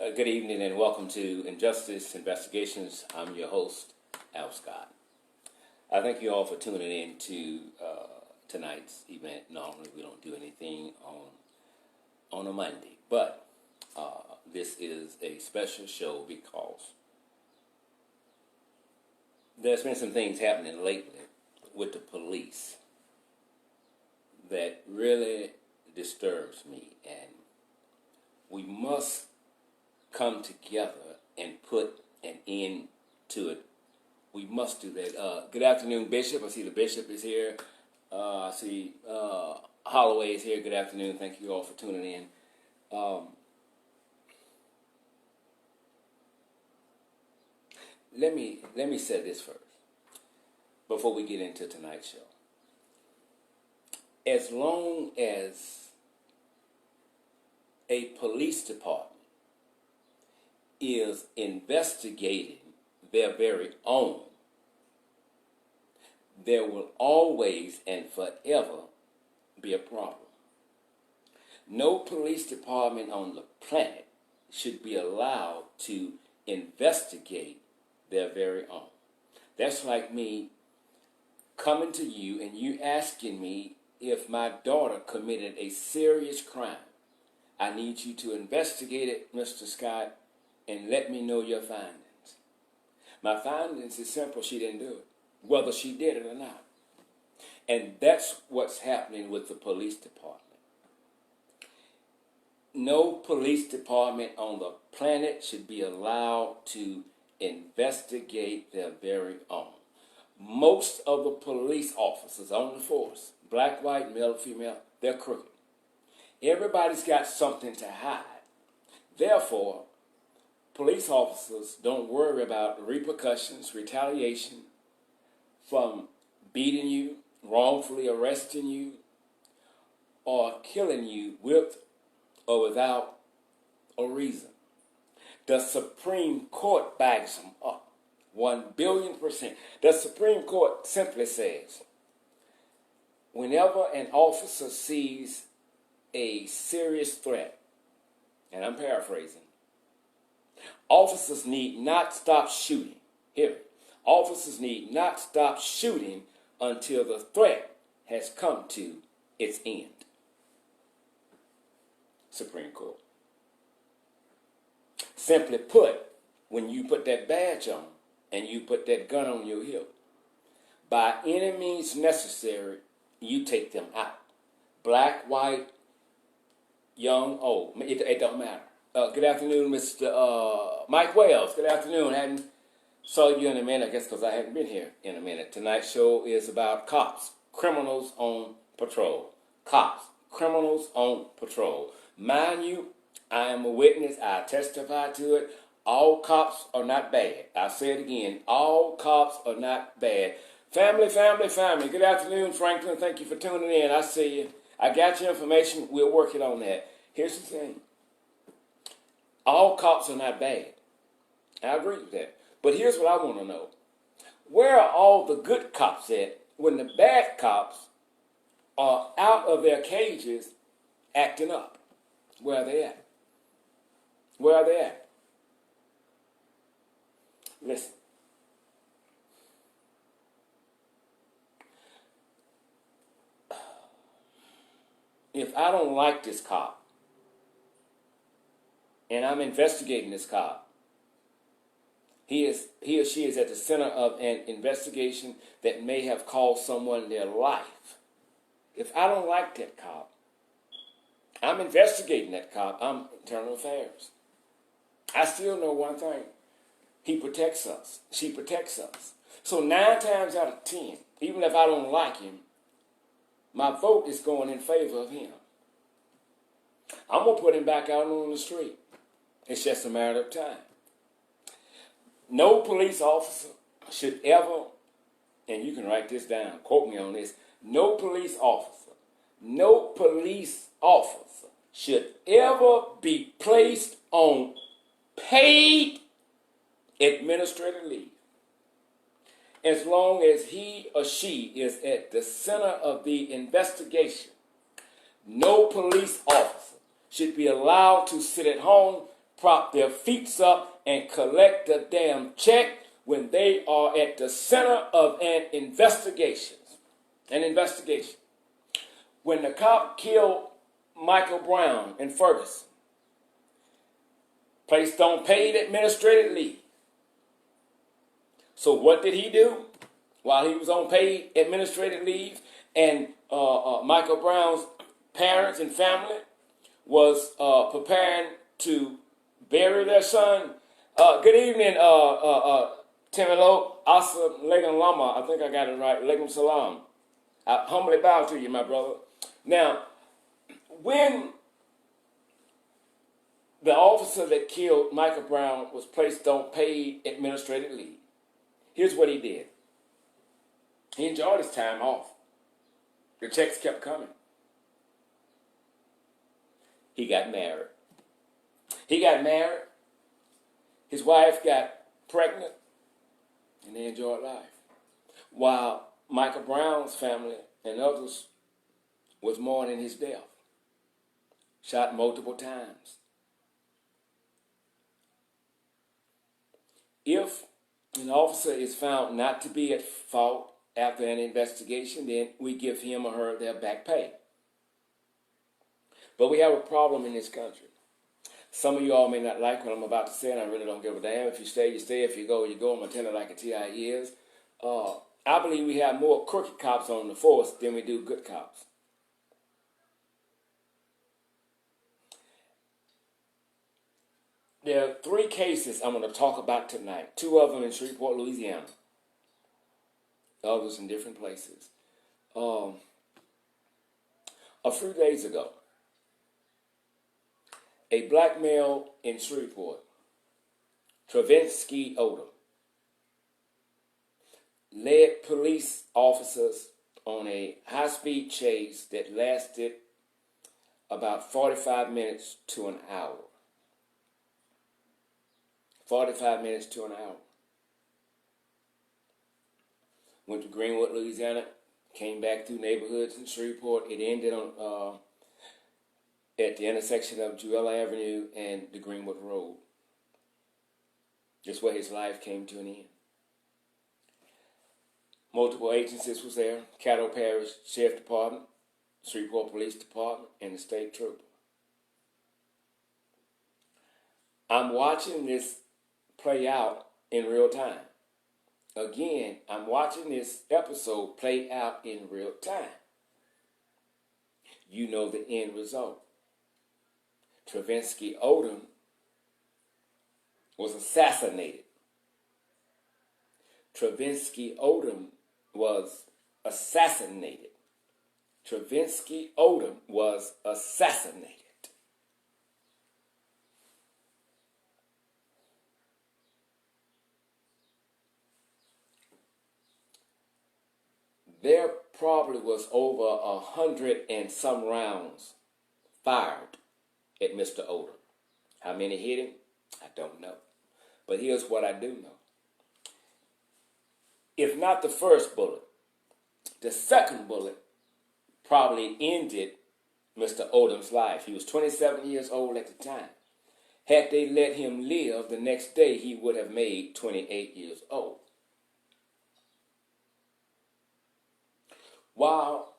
Good evening and welcome to Injustice Investigations. I'm your host, Al Scott. I thank you all for tuning in to tonight's event. Normally we don't do anything on a Monday, but this is a special show because there's been some things happening lately with the police that really disturbs me, and we must come together and put an end to it. We must do that. Good afternoon, Bishop. I see the Bishop is here. I see Holloway is here. Good afternoon. Thank you all for tuning in. Let me say this first before we get into tonight's show. As long as a police department is investigating their very own, there will always and forever be a problem. No police department on the planet should be allowed to investigate their very own. That's like me coming to you and you asking me if my daughter committed a serious crime. I need you to investigate it, Mr. Scott, and let me know your findings. My findings is simple: she didn't do it, whether she did it or not. And that's what's happening with the police department. No police department on the planet should be allowed to investigate their very own. Most of the police officers on the force, black, white, male, female, they're crooked. Everybody's got something to hide. Therefore, police officers don't worry about repercussions, retaliation from beating you, wrongfully arresting you, or killing you with or without a reason. The Supreme Court backs them up 1,000,000,000%. The Supreme Court simply says, whenever an officer sees a serious threat, and I'm paraphrasing, officers need not stop shooting. Hear it. Officers need not stop shooting until the threat has come to its end. Supreme Court. Simply put, when you put that badge on and you put that gun on your hip, by any means necessary, you take them out. Black, white, young, old, it don't matter. Good afternoon, Mr. Mike Wells. Good afternoon. Hadn't saw you in a minute, I guess because I hadn't been here in a minute. Tonight's show is about cops, criminals on patrol. Cops, criminals on patrol. Mind you, I am a witness. I testify to it. All cops are not bad. I'll say it again. All cops are not bad. Family, family, family. Good afternoon, Franklin. Thank you for tuning in. I see you. I got your information. We're working on that. Here's the thing. All cops are not bad. I agree with that. But here's what I want to know. Where are all the good cops at when the bad cops are out of their cages acting up? Where are they at? Where are they at? Listen. If I don't like this cop, and I'm investigating this cop, he or she is at the center of an investigation that may have cost someone their life. If I don't like that cop, I'm investigating that cop. I'm internal affairs. I still know one thing. He protects us. She protects us. So 9 times out of 10, even if I don't like him, my vote is going in favor of him. I'm going to put him back out on the street. It's just a matter of time. No police officer should ever, and you can write this down, quote me on this, no police officer should ever be placed on paid administrative leave as long as he or she is at the center of the investigation. No police officer should be allowed to sit at home prop their feet up and collect the damn check when they are at the center of an investigation. An investigation. When the cop killed Michael Brown in Ferguson, placed on paid administrative leave. So what did he do while he was on paid administrative leave? And Michael Brown's parents and family was preparing to bury their son. Good evening, Timilo Asa Legum Lama. I think I got it right. Legum Salam. I humbly bow to you, my brother. Now, when the officer that killed Michael Brown was placed on paid administrative leave, here's what he did. He enjoyed his time off. The checks kept coming. He got married. His wife got pregnant, and they enjoyed life. While Michael Brown's family and others was mourning his death. Shot multiple times. If an officer is found not to be at fault after an investigation, then we give him or her their back pay. But we have a problem in this country. Some of you all may not like what I'm about to say, and I really don't give a damn. If you stay, you stay. If you go, you go. I'm going to tell it like a T.I. is. I believe we have more crooked cops on the force than we do good cops. There are 3 cases I'm going to talk about tonight. 2 of them in Shreveport, Louisiana. Others in different places. A few days ago, a black male in Shreveport, Travinsky Odom, led police officers on a high-speed chase that lasted about 45 minutes to an hour. 45 minutes to an hour. Went to Greenwood, Louisiana, came back through neighborhoods in Shreveport. It ended on at the intersection of Jewel Avenue and the Greenwood Road. Just where his life came to an end. Multiple agencies was there, Caddo Parish Sheriff Department, Shreveport Police Department, and the State Trooper. I'm watching this play out in real time. Again, I'm watching this episode play out in real time. You know the end result. Travinsky Odom was assassinated. Travinsky Odom was assassinated. Travinsky Odom was assassinated. There probably was over 100 and some rounds fired at Mr. Odom. How many hit him? I don't know. But here's what I do know. If not the first bullet, the second bullet probably ended Mr. Odom's life. He was 27 years old at the time. Had they let him live, the next day he would have made 28 years old. While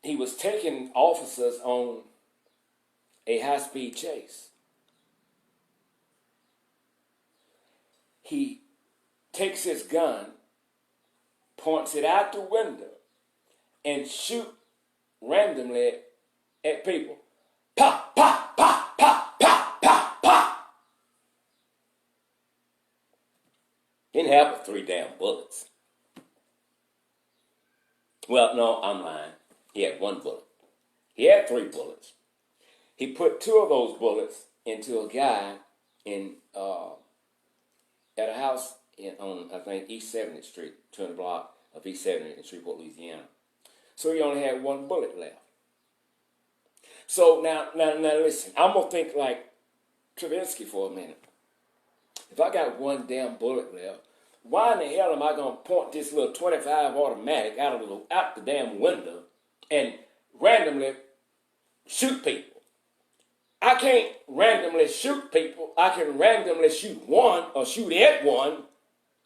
he was taking officers on a high-speed chase, he takes his gun, points it out the window, and shoot randomly at people. Pop, pop, pop, pop, pop, pop, pop. Didn't have but 3 damn bullets. Well, no, I'm lying. He had 1 bullet. He had 3 bullets. He put 2 of those bullets into a guy in at a house on, I think, East 70th Street, 200 block of East 70th in Shreveport, Louisiana. So he only had 1 bullet left. So now listen, I'm going to think like Travinsky for a minute. If I got 1 damn bullet left, why in the hell am I going to point this little 25 automatic out the damn window and randomly shoot people? I can't randomly shoot people. I can randomly shoot one or shoot at one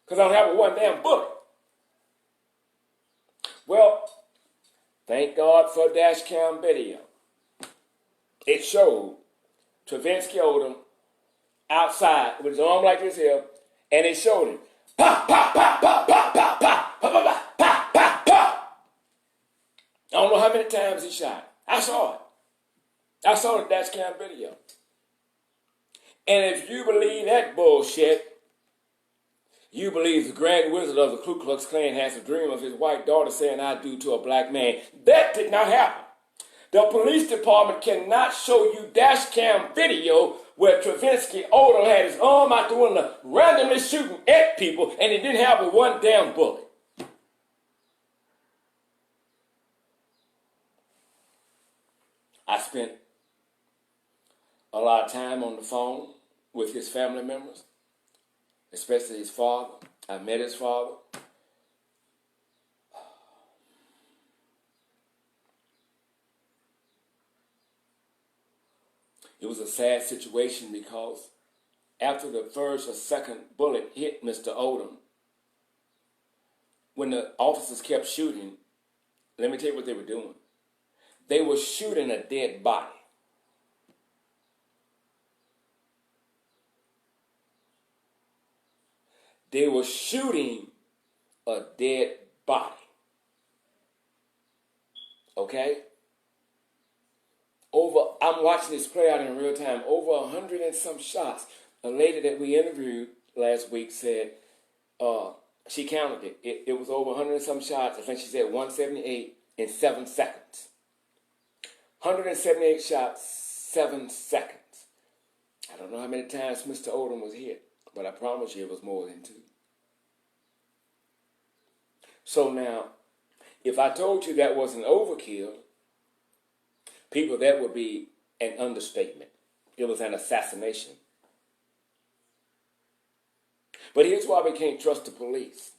because I don't have a one damn bullet. Well, thank God for dash cam video. It showed Travinsky Odom outside with his arm like this here, and it showed him. Pa, pa, pa, pa, pa, pa, pa, pa, pa, pa, pa, pa. I don't know how many times he shot. I saw it. I saw the dash cam video. And if you believe that bullshit, you believe the Grand Wizard of the Ku Klux Klan has a dream of his white daughter saying I do to a black man. That did not happen. The police department cannot show you dash cam video where Travinsky Odom had his arm out the window randomly shooting at people and he didn't have a one damn bullet. I spent a lot of time on the phone with his family members, especially his father. I met his father. It was a sad situation because after the first or second bullet hit Mr. Odom, when the officers kept shooting, let me tell you what they were doing. They were shooting a dead body. They were shooting a dead body. Okay? I'm watching this play out in real time. Over 100 and some shots. A lady that we interviewed last week said she counted it. It was over 100 and some shots. I think she said 178 in 7 seconds. 178 shots, 7 seconds. I don't know how many times Mr. Odom was hit, but I promise you it was more than 2. So now, if I told you that was an overkill, people, that would be an understatement. It was an assassination. But here's why we can't trust the police.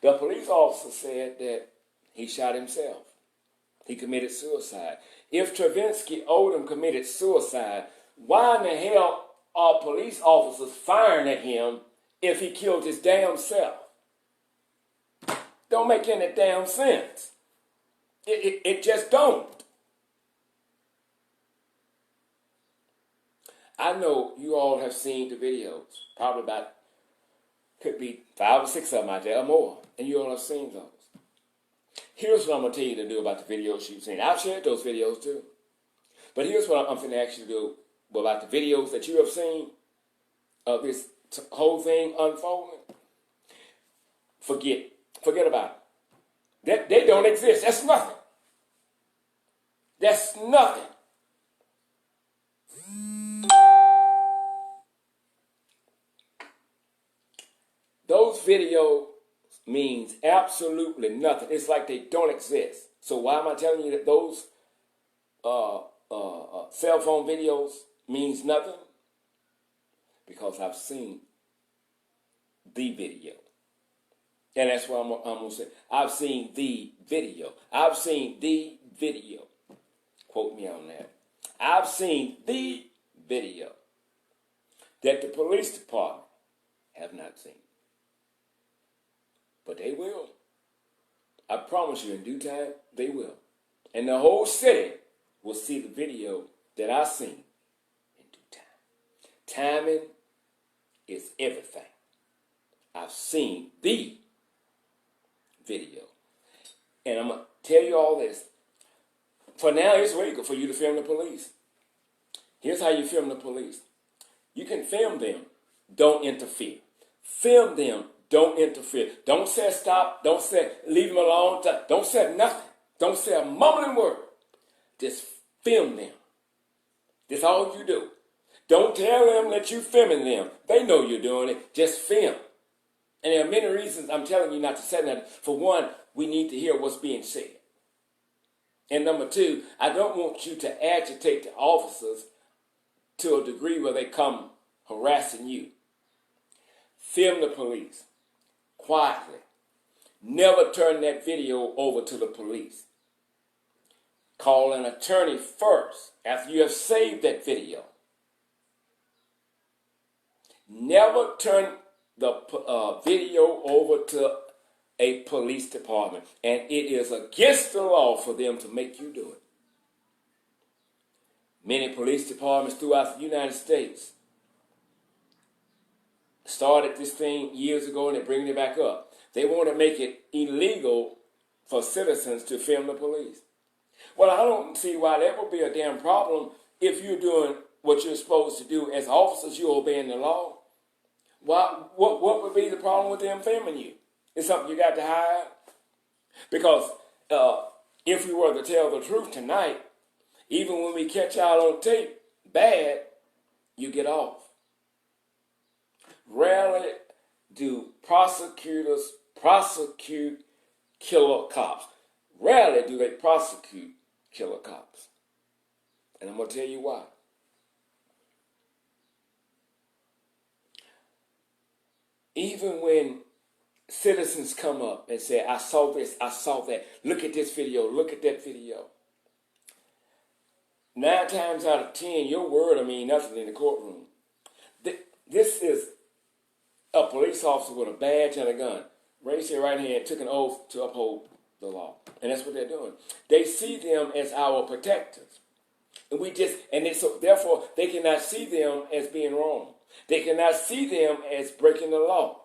The police officer said that he shot himself. He committed suicide. If Travinsky Odom committed suicide, why in the hell are police officers firing at him if he killed his damn self? Don't make any damn sense. It just don't. I know you all have seen the videos, probably about, could be 5 or 6 of them out there or more, and you all have seen those. Here's what I'm going to tell you to do about the videos you've seen. I've shared those videos too. But here's what I'm going to ask you to do about the videos that you have seen of this whole thing unfolding. Forget about it. They don't exist. That's nothing. That's nothing. Those videos means absolutely nothing. It's like they don't exist. So why am I telling you that those cell phone videos means nothing? Because I've seen the video. And that's what I'm going to say. I've seen the video. I've seen the video. Quote me on that. I've seen the video that the police department have not seen. But they will. I promise you, in due time, they will. And the whole city will see the video that I've seen in due time. Timing is everything. I've seen the video. And I'm going to tell you all this. For now, it's legal for you to film the police. Here's how you film the police. You can film them. Don't interfere. Film them. Don't interfere. Don't say stop. Don't say leave them alone. Don't say nothing. Don't say a mumbling word. Just film them. That's all you do. Don't tell them that you're filming them. They know you're doing it. Just film. And there are many reasons I'm telling you not to say that. For one, we need to hear what's being said. And number two, I don't want you to agitate the officers to a degree where they come harassing you. Film the police quietly. Never turn that video over to the police. Call an attorney first after you have saved that video. Never turn the video over to a police department, and it is against the law for them to make you do it. Many police departments throughout the United States started this thing years ago, and they're bringing it back up. They want to make it illegal for citizens to film the police. Well, I don't see why that would be a damn problem if you're doing what you're supposed to do as officers. You're obeying the law. What would be the problem with them filming you? It's something you got to hide? Because if we were to tell the truth tonight, even when we catch y'all on tape bad, you get off. Rarely do prosecutors prosecute killer cops. Rarely do they prosecute killer cops. And I'm going to tell you why. Even when citizens come up and say, I saw this, I saw that, look at this video, look at that video. 9 times out of 10, your word will mean nothing in the courtroom. This is a police officer with a badge and a gun. Raised their right hand, took an oath to uphold the law. And that's what they're doing. They see them as our protectors. So therefore, they cannot see them as being wrong. They cannot see them as breaking the law.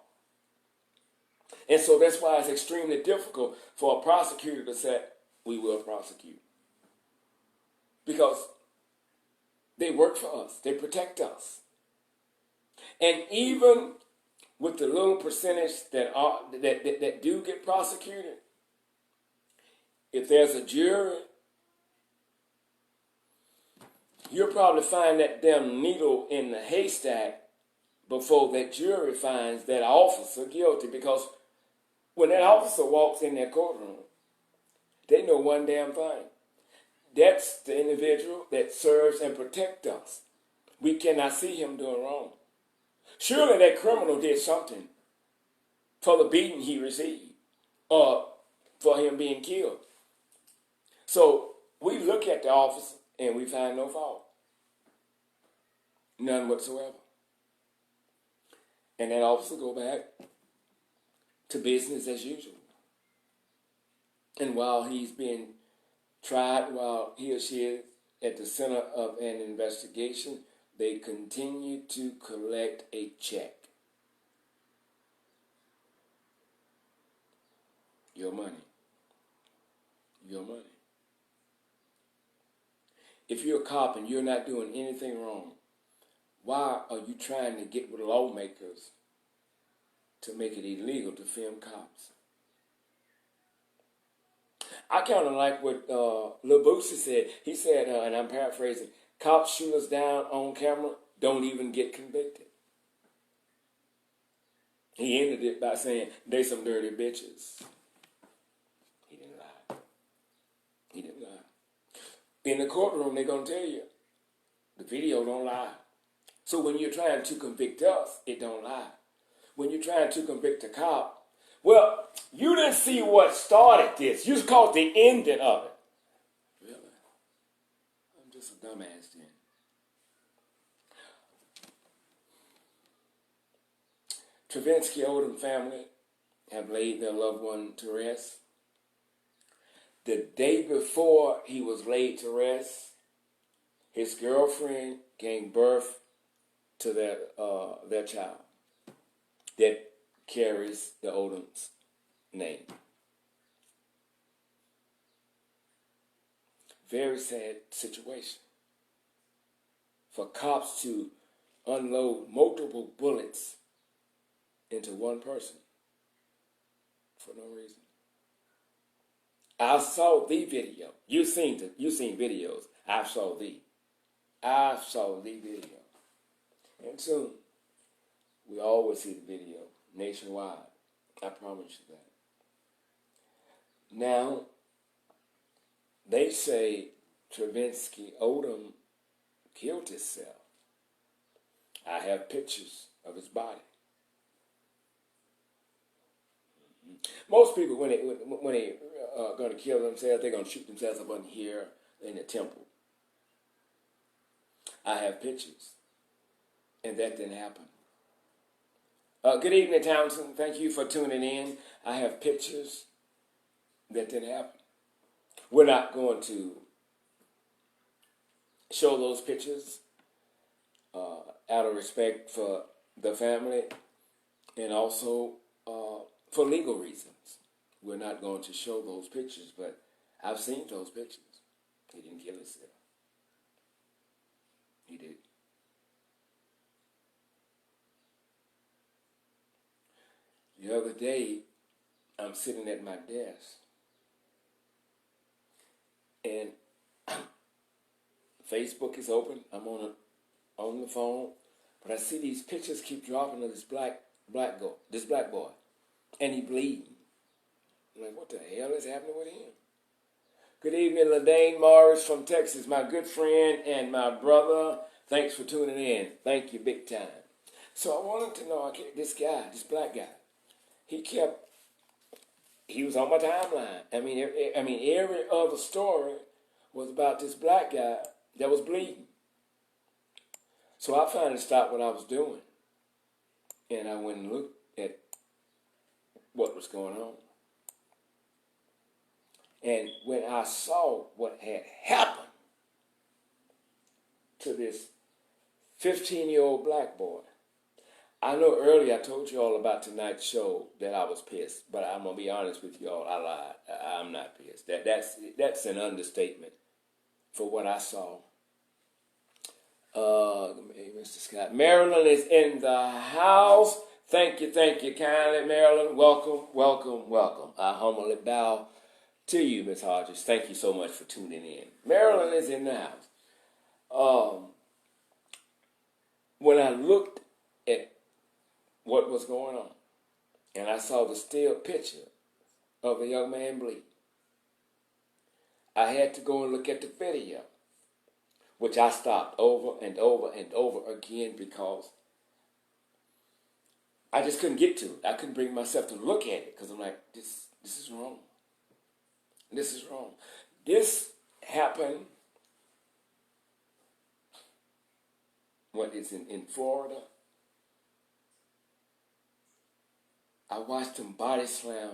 And so that's why it's extremely difficult for a prosecutor to say, we will prosecute. Because they work for us. They protect us. And even with the little percentage that do get prosecuted, if there's a jury, you'll probably find that damn needle in the haystack before that jury finds that officer guilty. Because when that officer walks in that courtroom, they know one damn thing. That's the individual that serves and protects us. We cannot see him doing wrong. Surely that criminal did something for the beating he received or for him being killed. So we look at the officer and we find no fault. None whatsoever. And that officer go back to business as usual. And while he's being tried, while he or she is at the center of an investigation, they continue to collect a check. Your money. Your money. If you're a cop and you're not doing anything wrong, why are you trying to get with lawmakers to make it illegal to film cops? I kind of like what Lil Boosie said. He said, and I'm paraphrasing, cops shoot us down on camera, don't even get convicted. He ended it by saying, they some dirty bitches. He didn't lie. He didn't lie. In the courtroom, they're going to tell you, the video don't lie. So when you're trying to convict us, it don't lie. When you're trying to convict a cop, well, you didn't see what started this. You just caught the ending of it. Really? I'm just a dumbass then. Travinsky Odom family have laid their loved one to rest. The day before he was laid to rest, his girlfriend gave birth to their child that carries the Odom's name. Very sad situation for cops to unload multiple bullets into one person for no reason. I saw the video. You've seen videos. I saw the video. And soon, we always see the video nationwide. I promise you that. Now, they say Travinsky Odom killed himself. I have pictures of his body. Most people, when they going to kill themselves, they're going to shoot themselves up on here in the temple. I have pictures, and that didn't happen. Good evening, Townsend. Thank you for tuning in. I have pictures that didn't happen. We're not going to show those pictures out of respect for the family and also for legal reasons. We're not going to show those pictures, but I've seen those pictures. He didn't kill himself. He did. The other day, I'm sitting at my desk, and Facebook is open. I'm on the phone, but I see these pictures keep dropping of this black boy, and he bleeding. I'm like, what the hell is happening with him? Good evening, LaDane Morris from Texas, my good friend and my brother. Thanks for tuning in. Thank you, big time. So I wanted to know, this black guy, he was on my timeline. I mean, every other story was about this black guy that was bleeding. So I finally stopped what I was doing, and I went and looked at what was going on. And when I saw what had happened to this 15-year-old black boy, I know earlier I told you all about tonight's show that I was pissed, but I'm going to be honest with you all, I lied. I'm not pissed. That's an understatement for what I saw. Mr. Scott. Marilyn is in the house. Thank you kindly, Marilyn. Welcome. I humbly bow to you, Miss Hodges. Thank you so much for tuning in. Marilyn is in the house. When I looked at what was going on, and I saw the still picture of the young man bleeding, I had to go and look at the video, which I stopped over and over again because I just couldn't get to it. I couldn't bring myself to look at it because I'm like, this is wrong. This is wrong. This happened, in Florida. I watched him body slam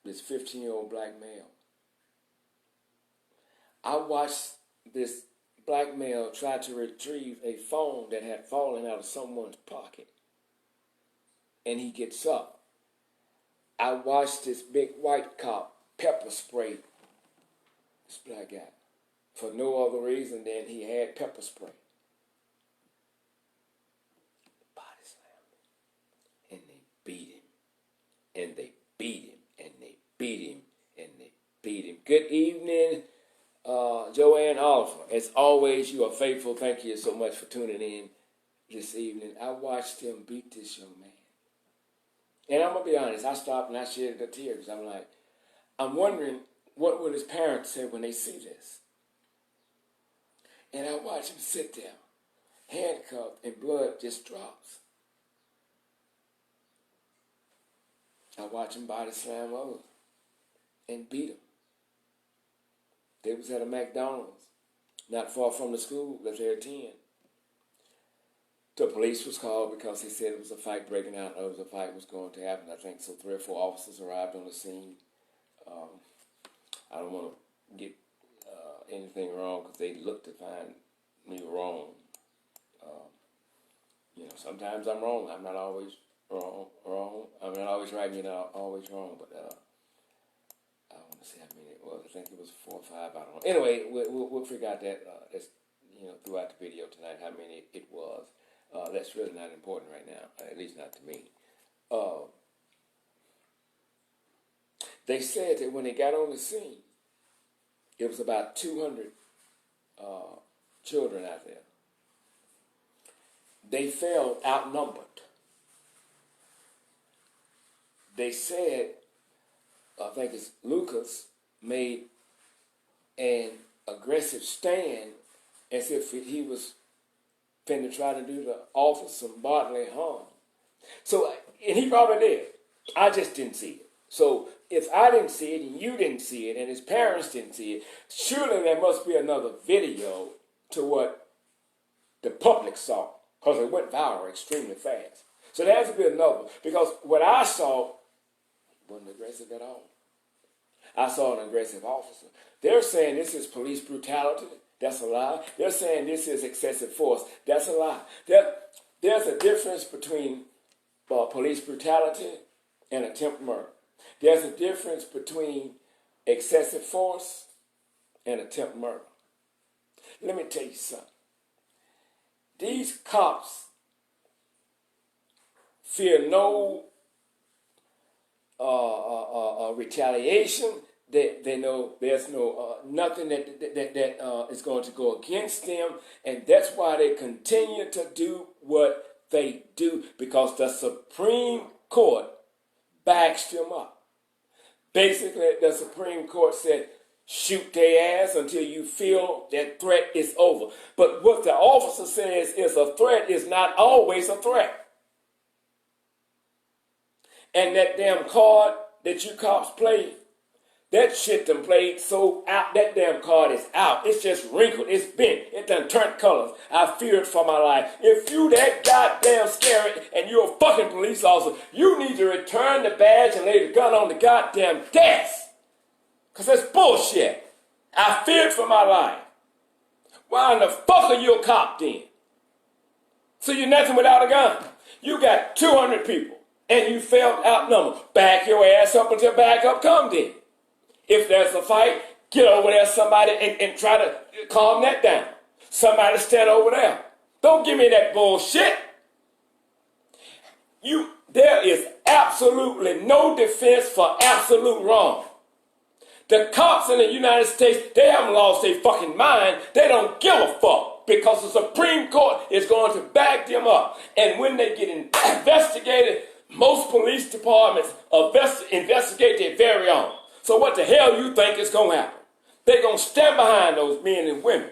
this 15-year-old black male. I watched this black male try to retrieve a phone that had fallen out of someone's pocket. And he gets up. I watched this big white cop pepper spray this black guy for no other reason than he had pepper spray. Body slammed him. And they beat him. And they beat him. And they beat him. And they beat him. Good evening, Joanne Oliver. As always, you are faithful. Thank you so much for tuning in this evening. I watched him beat this young man. And I'm going to be honest, I stopped and I shed a tear because I'm wondering what will his parents say when they see this. And I watch him sit there, handcuffed, and blood just drops. I watch him body slam others and beat him. They was at a McDonald's, not far from the school that they attend. The police was called because they said it was a fight breaking out. Or a fight was going to happen. I think so. 3 or 4 officers arrived on the scene. I don't want to get anything wrong because they look to find me wrong. Sometimes I'm wrong. I'm not always wrong. I'm not always right. You're not always wrong. But I want to see how many it was. I think it was 4 or 5. I don't know. Anyway, we'll figure out that throughout the video tonight how many it was. That's really not important right now, at least not to me. They said that when they got on the scene, it was about 200 children out there. They felt outnumbered. They said, I think it's Lucas, made an aggressive stand as if he was finna try to do the officer some bodily harm. So, and he probably did. I just didn't see it. So, if I didn't see it and you didn't see it and his parents didn't see it, surely there must be another video to what the public saw because it went viral extremely fast. So there has to be another. Because what I saw wasn't aggressive at all. I saw an aggressive officer. They're saying this is police brutality. That's a lie. They're saying this is excessive force. That's a lie. There's a difference between police brutality and attempted murder. There's a difference between excessive force and attempted murder. Let me tell you something. These cops fear no retaliation. They know there's no nothing that is going to go against them, and that's why they continue to do what they do, because the Supreme Court backs them up. Basically, the Supreme Court said, shoot their ass until you feel that threat is over. But what the officer says is a threat is not always a threat. And that damn card that you cops play, that shit done played so out, that damn card is out. It's just wrinkled, it's bent, it done turned colors. I fear it for my life. If you that goddamn scary and you're a fucking police officer, you need to return the badge and lay the gun on the goddamn desk. Because that's bullshit. I fear it for my life. Why in the fuck are you a cop then? So you're nothing without a gun. You got 200 people and you felt outnumbered. Back your ass up until backup come then. If there's a fight, get over there somebody and try to calm that down. Somebody stand over there. Don't give me that bullshit. There is absolutely no defense for absolute wrong. The cops in the United States, they haven't lost their fucking mind. They don't give a fuck because the Supreme Court is going to back them up. And when they get investigated, most police departments investigate their very own. So what the hell you think is going to happen? They're going to stand behind those men and women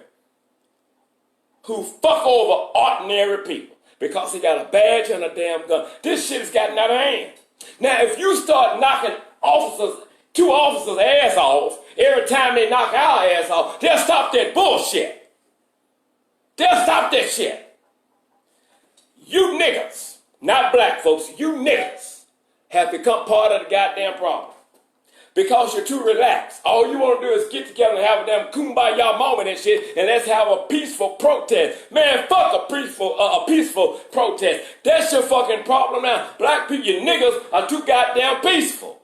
who fuck over ordinary people because they got a badge and a damn gun. This shit has gotten out of hand. Now, if you start knocking two officers' ass off every time they knock our ass off, they'll stop that bullshit. They'll stop that shit. You niggas, not black folks, you niggas have become part of the goddamn problem. Because you're too relaxed. All you want to do is get together and have a damn kumbaya moment and shit, and let's have a peaceful protest. Man, fuck a peaceful protest. That's your fucking problem now. Black people, you niggas, are too goddamn peaceful.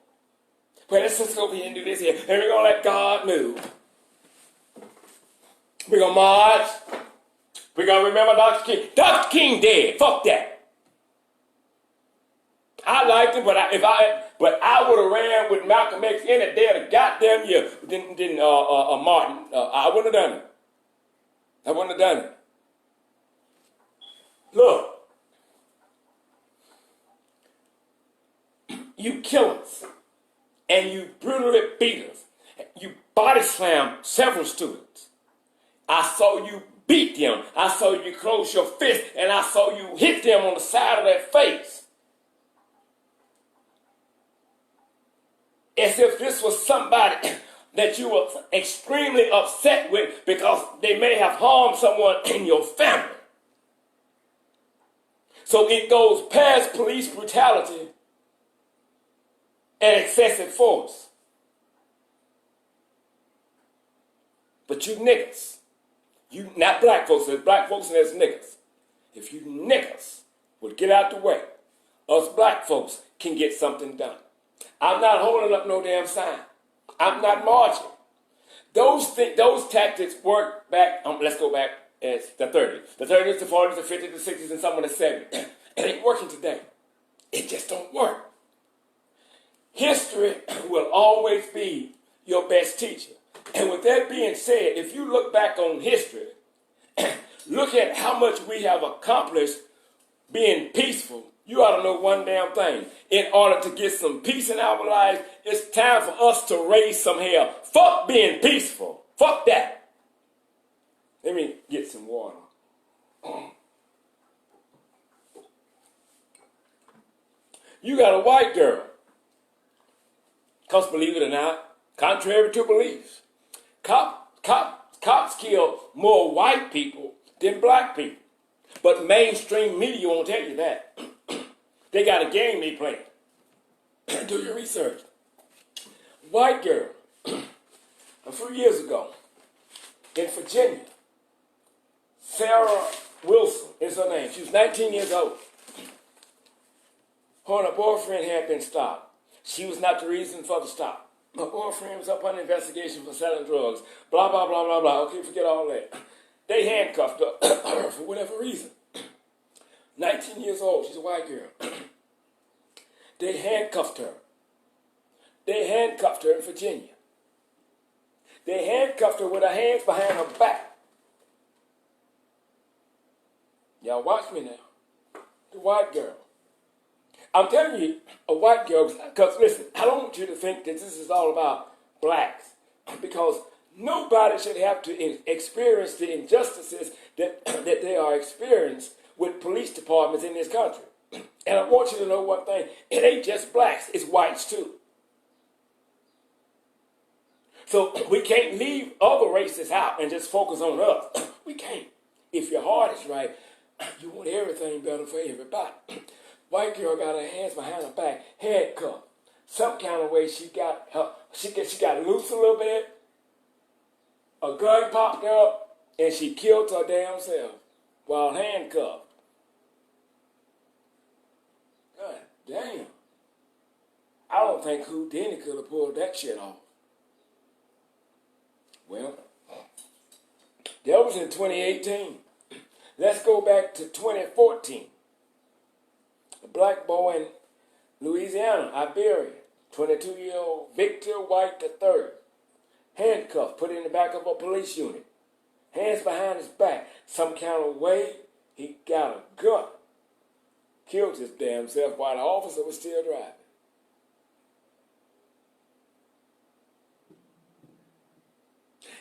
Well, let's just go over here and do this here, and we're going to let God move. We're going to march. We're going to remember Dr. King. Dr. King dead. Fuck that. I liked him, but I would have ran with Malcolm X any day of the goddamn year than Martin. I wouldn't have done it. I wouldn't have done it. Look, you kill us, and you brutally beat us. You body slammed several students. I saw you beat them. I saw you close your fist, and I saw you hit them on the side of their face. As if this was somebody that you were extremely upset with because they may have harmed someone in your family. So it goes past police brutality and excessive force. But you niggas, you not black folks, there's black folks and there's niggas. If you niggas would get out the way, us black folks can get something done. I'm not holding up no damn sign. I'm not marching. Those tactics work back, let's go back as the 30s. The 30s, the 40s, the 50s, the 60s, and some of the 70s. It ain't working today. It just don't work. History will always be your best teacher. And with that being said, if you look back on history, look at how much we have accomplished being peaceful, you ought to know one damn thing. In order to get some peace in our lives, it's time for us to raise some hell. Fuck being peaceful. Fuck that. Let me get some water. You got a white girl. Because believe it or not, contrary to beliefs, cops kill more white people than black people. But mainstream media won't tell you that. They got a game they play. Do your research. White girl, a few years ago, in Virginia, Sarah Wilson is her name. She was 19 years old. Her and her boyfriend had been stopped. She was not the reason for the stop. Her boyfriend was up on investigation for selling drugs. Blah, blah, blah, blah, blah. Okay, forget all that. They handcuffed her for whatever reason. 19 years old. She's a white girl. They handcuffed her. They handcuffed her in Virginia. They handcuffed her with her hands behind her back. Y'all watch me now. The white girl. I'm telling you, a white girl, because listen, I don't want you to think that this is all about blacks, because nobody should have to experience the injustices that they are experienced with police departments in this country. And I want you to know one thing, it ain't just blacks, it's whites too. So we can't leave other races out and just focus on us. We can't. If your heart is right, you want everything better for everybody. White girl got her hands behind her back, handcuffed. Some kind of way she got loose a little bit. A gun popped up, and she killed her damn self while handcuffed. God damn. I don't think Houdini could have pulled that shit off. Well, that was in 2018. Let's go back to 2014. A black boy in Louisiana, Iberia, 22-year-old Victor White III, handcuffed, put in the back of a police unit, hands behind his back. Some kind of way, he got a gun, killed his damn self while the officer was still driving.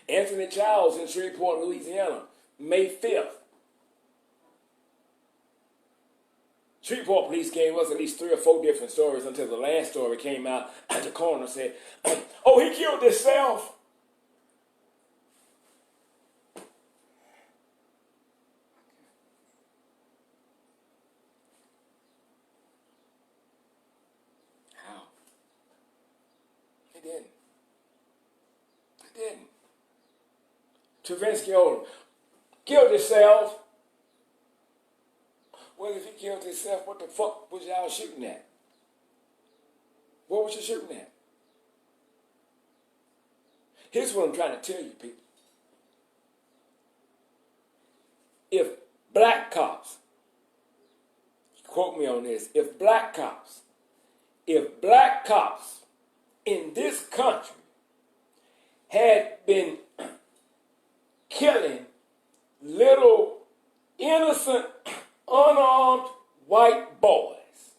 Anthony Childs in Shreveport, Louisiana, May 5th. Shreveport police gave us at least 3 or 4 different stories until the last story came out. The coroner said, oh, he killed himself. How? He didn't. He didn't. Travinsky Odom killed himself. Well, if he killed himself, what the fuck was y'all shooting at? What was you shooting at? Here's what I'm trying to tell you, people. If black cops, quote me on this, if black cops in this country had been killing little innocent unarmed white boys,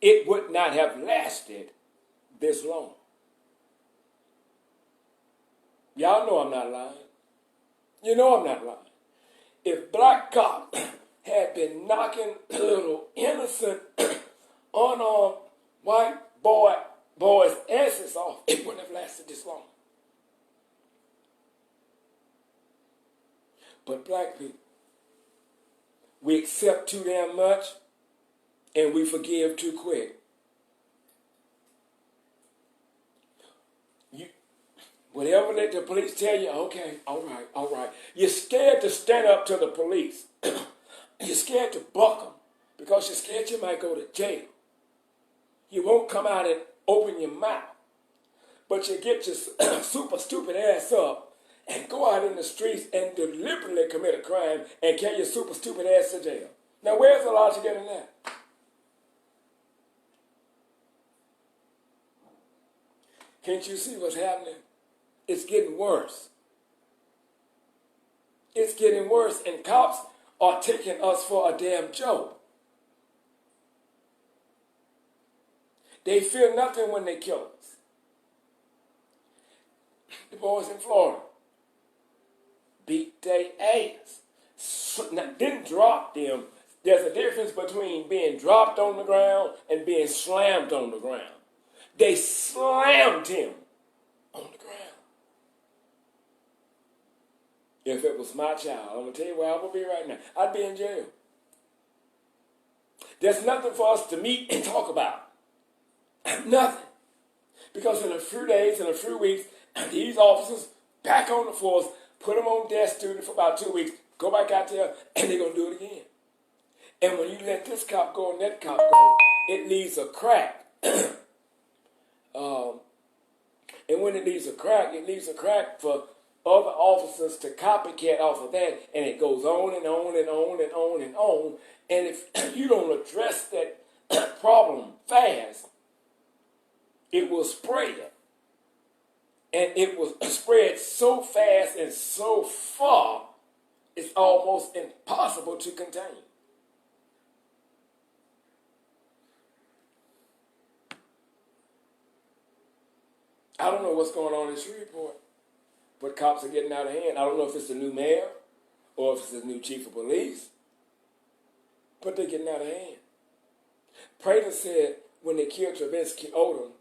it would not have lasted this long. Y'all know I'm not lying. You know I'm not lying. If black cops had been knocking little innocent unarmed white boys' asses off, it wouldn't have lasted this long. But black people, we accept too damn much, and we forgive too quick. Whatever the police tell you, okay, all right. You're scared to stand up to the police. You're scared to buck them because you're scared you might go to jail. You won't come out and open your mouth, but you get your super stupid ass up and go out in the streets and deliberately commit a crime and carry your super stupid ass to jail. Now, where's the logic in that? Can't you see what's happening? It's getting worse. It's getting worse, and cops are taking us for a damn joke. They fear nothing when they kill us. The boys in Florida beat their ass. Didn't drop them. There's a difference between being dropped on the ground and being slammed on the ground. They slammed him on the ground. If it was my child, I'm going to tell you where I would be right now. I'd be in jail. There's nothing for us to meet and talk about. Nothing. Because in a few days, in a few weeks, these officers back on the force, put them on desk duty for about 2 weeks, go back out there, and they're going to do it again. And when you let this cop go and that cop go, it leaves a crack. And when it leaves a crack for other officers to copycat off of that, and it goes on and on and on and on and on. And if you don't address that problem fast, it will spread. And it will spread so fast and so far, it's almost impossible to contain. I don't know what's going on in Shreveport, but cops are getting out of hand. I don't know if it's the new mayor or if it's the new chief of police, but they're getting out of hand. Prater said when they killed Travinsky Odom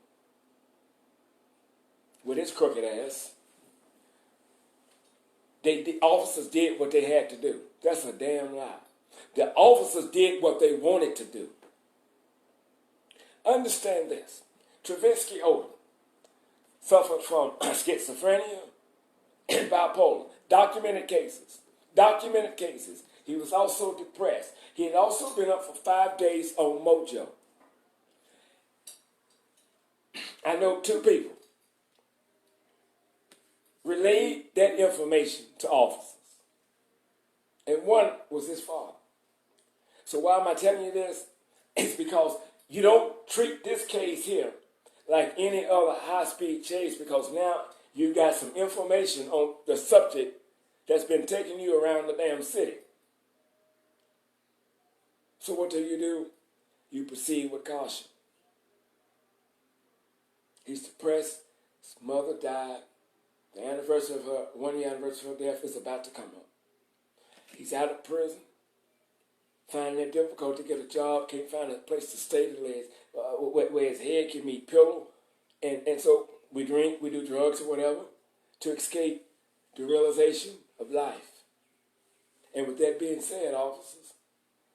with his crooked ass, the officers did what they had to do. That's a damn lie. The officers did what they wanted to do. Understand this. Travinsky Odom suffered from schizophrenia and bipolar. Documented cases. Documented cases. He was also depressed. He had also been up for 5 days on Mojo. I know 2 people relayed that information to officers. And one was his father. So why am I telling you this? It's because you don't treat this case here like any other high-speed chase, because now you got some information on the subject that's been taking you around the damn city. So what do? You proceed with caution. He's depressed. His mother died. The anniversary of her, 1-year anniversary of her death is about to come up. He's out of prison, finding it difficult to get a job, can't find a place to stay where his head can meet pillow. And so we drink, we do drugs or whatever to escape the realization of life. And with that being said, officers,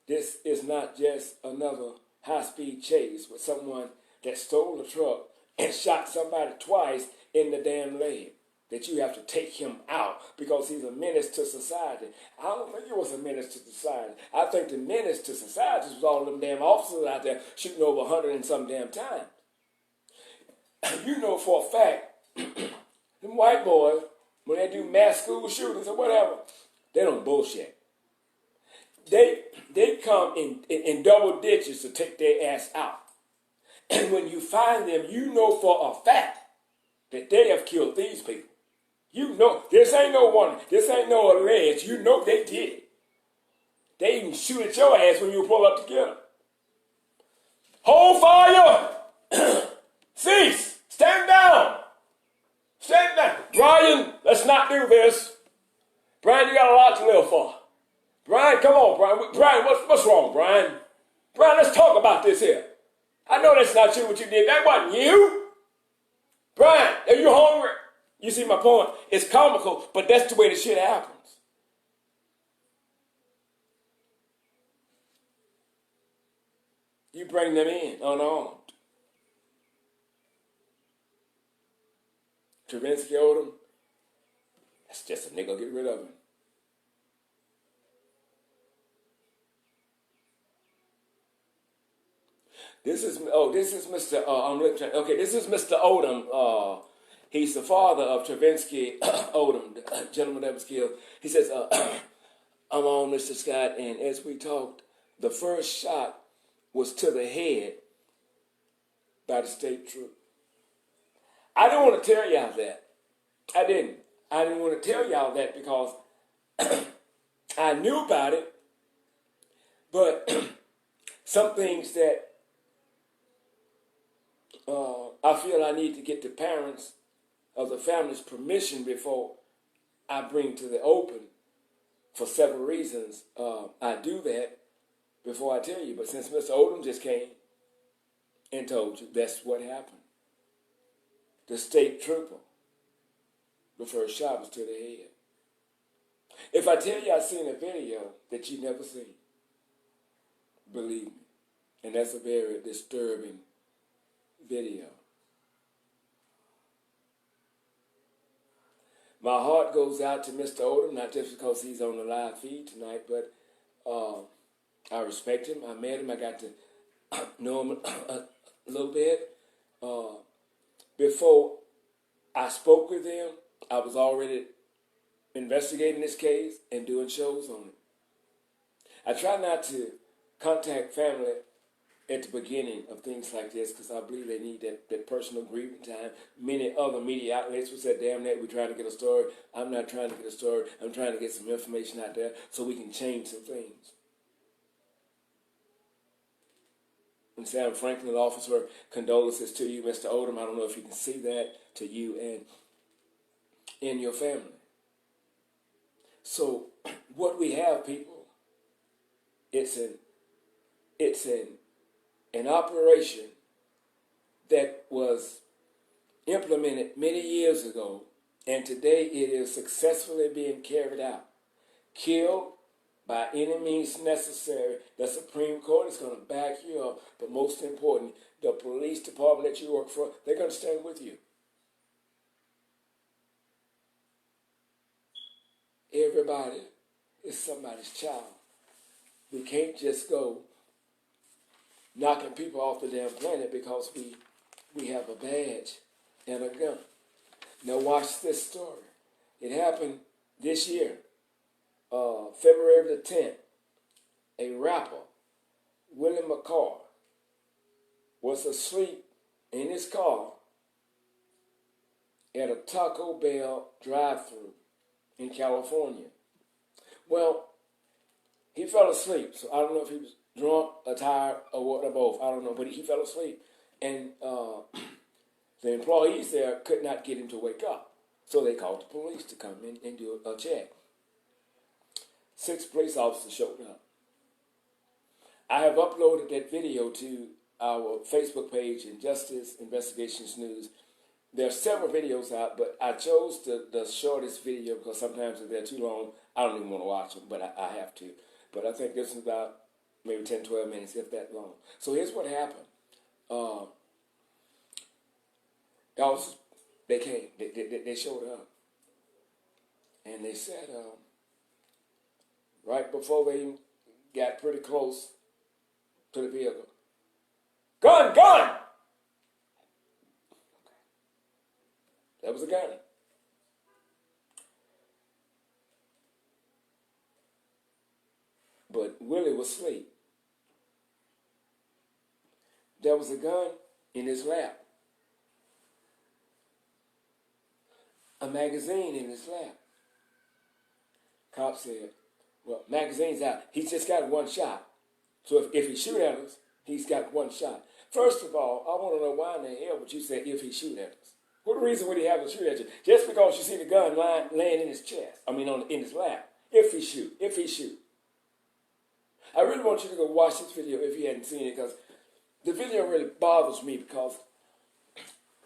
this is not just another high-speed chase with someone that stole a truck and shot somebody twice in the damn leg, that you have to take him out because he's a menace to society. I don't think he was a menace to society. I think the menace to society was all them damn officers out there shooting over 100 and some damn times. You know for a fact, them white boys, when they do mass school shootings or whatever, they don't bullshit. They come in double digits to take their ass out. And when you find them, you know for a fact that they have killed these people. You know, this ain't no one, this ain't no alleged. You know they did it. They even shoot at your ass when you pull up to get them. Hold fire! Cease! Stand down! Stand down! Brian, let's not do this. Brian, you got a lot to live for. Brian, come on, Brian. Brian, what's wrong, Brian? Brian, let's talk about this here. I know that's not you what you did. That wasn't you. Brian, are you hungry? You see my point? It's comical, but that's the way the shit happens. You bring them in unarmed. Travinsky Odom, that's just a nigga, get rid of him. This is Mr. This is Mr. Odom. He's the father of Travinsky Odom, the gentleman that was killed. He says, I'm on, Mr. Scott, and as we talked, the first shot was to the head by the state troop. I didn't want to tell y'all that. I didn't want to tell y'all that because I knew about it, but some things that I feel I need to get the parents of the family's permission before I bring to the open for several reasons. I do that before I tell you, but since Mr. Odom just came and told you, that's what happened. The state trooper, the first shot was to the head. If I tell you I've seen a video that you never seen, believe me. And that's a very disturbing video. My heart goes out to Mr. Odom, not just because he's on the live feed tonight, but I respect him. I met him. I got to know him a little bit. Before I spoke with him, I was already investigating this case and doing shows on it. I try not to contact family at the beginning of things like this because I believe they need that personal grieving time. Many other media outlets will say, damn that, we're trying to get a story. I'm not trying to get a story. I'm trying to get some information out there so we can change some things. And Sam Franklin, officer, condolences to you, Mr. Odom. I don't know if you can see that, to you and your family. So what we have, people, it's an operation that was implemented many years ago, and today it is successfully being carried out. Killed by any means necessary. The Supreme Court is going to back you up, but most important, the police department that you work for, they're going to stand with you. Everybody is somebody's child. We can't just go knocking people off the damn planet because we have a badge and a gun. Now watch this story. It happened this year, February the 10th. A rapper, William McCall, was asleep in his car at a Taco Bell drive-thru in California. Well, he fell asleep, so I don't know if he was drunk or tired or what or both. I don't know, but he fell asleep. And the employees there could not get him to wake up. So they called the police to come in and do a check. 6 police officers showed up. I have uploaded that video to our Facebook page, Injustice Investigations News. There are several videos out, but I chose the shortest video because sometimes if they're too long, I don't even want to watch them, but I have to. But I think this is about maybe 10, 12 minutes, if that long. So here's what happened. They came. They showed up. And they said, right before they got pretty close to the vehicle, gun! That was a gun. But Willie was asleep. There was a gun in his lap. A magazine in his lap. Cop said, well, magazine's out. He's just got one shot. So if he shoot at us, he's got one shot. First of all, I want to know why in the hell would you say if he shoot at us? What reason would he have to shoot at you? Just because you see the gun laying in his chest. In his lap. If he shoot. I really want you to go watch this video if you hadn't seen it, because the video really bothers me, because